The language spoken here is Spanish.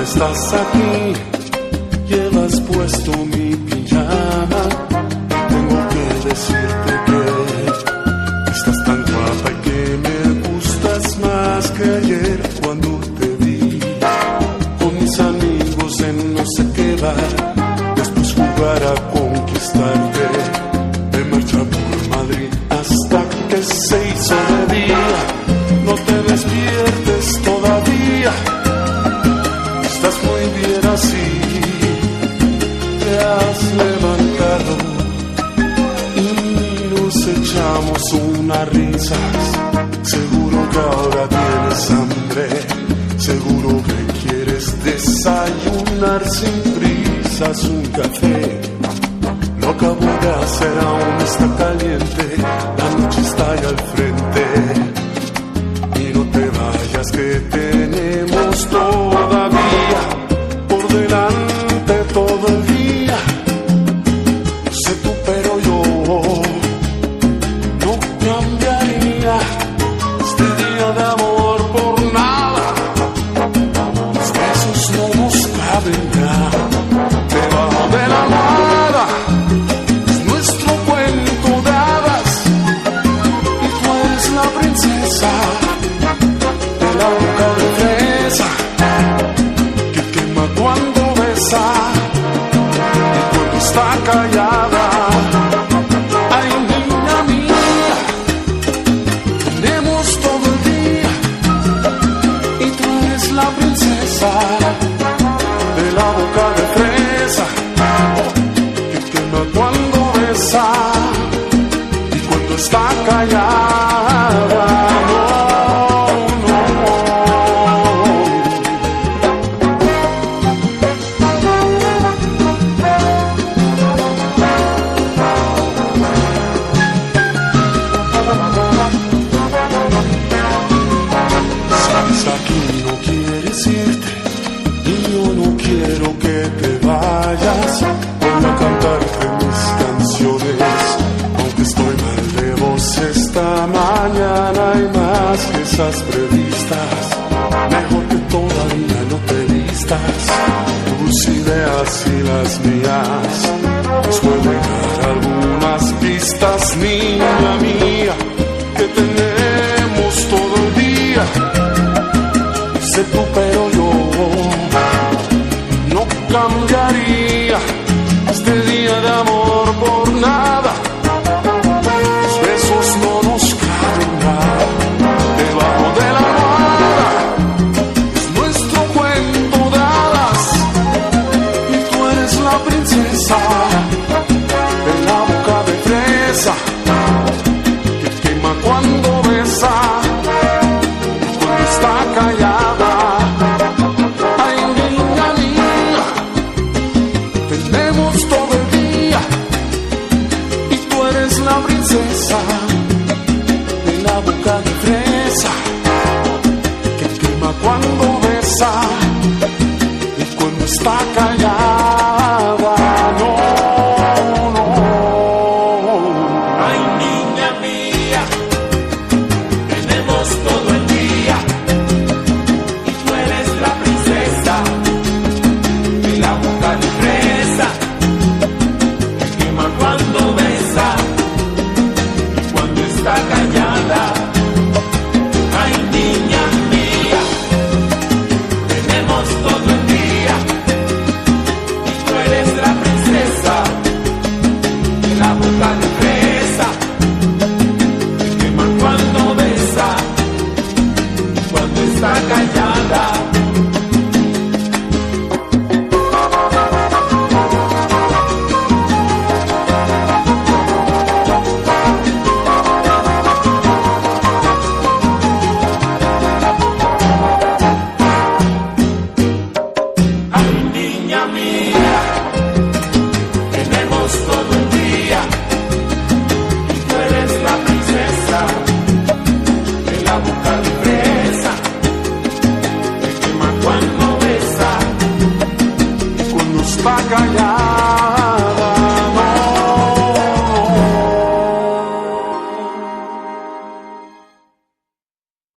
Estás aquí, llevas puesto mi pijama. Tengo que decirte que estás tan guapa y que me gustas más que ayer cuando te vi con mis amigos en no sé qué bar. Después jugar a conquistarte, de marcha por Madrid hasta que se hizo de día. No te despiertes todavía. Estás muy bien así, te has levantado y nos echamos unas risas. Seguro que ahora tienes hambre, seguro que quieres desayunar sin prisas un café. Lo acabo de hacer, aún está caliente, la noche está ahí al frente. Y no te vayas que tenemos todavía por delante todo el día. No sé tú, pero yo no cambiaría este día de amor por nada. Los besos no nos caben ya debajo de la almohada. Es nuestro cuento de hadas y tú eres la princesa de la boca de fresa que quema cuando besa y cuando está callada. Ay, niña mía, tenemos todo el día y tú eres la princesa de la boca de fresa que quema cuando besa y cuando está callada. Aquí no quieres irte y yo no quiero que te vayas. Voy a cantarte mis canciones, aunque estoy mal de voz esta mañana. Hay más que esas previstas, mejor que todavía no te vistas. Tus ideas y las mías nos pueden dar algunas pistas, niña mía, que tenemos todo el día. Sé tú, pero yo no cambiaría este día de amor por nada. Los besos no nos caben nada debajo de la almohada. Es nuestro cuento de hadas y tú eres la princesa de la boca de fresa que quema cuando besa y cuando está callada. La princesa de la boca de fresa que quema cuando besa y cuando está callada. No, no. Ay, niña mía, tenemos todo el día y tú eres la princesa de la boca de fresa que quema cuando besa. Está callada. Ay, niña mía, tenemos todo el día y tú eres la princesa de la boca de fresa que quema cuando besa, cuando está callada.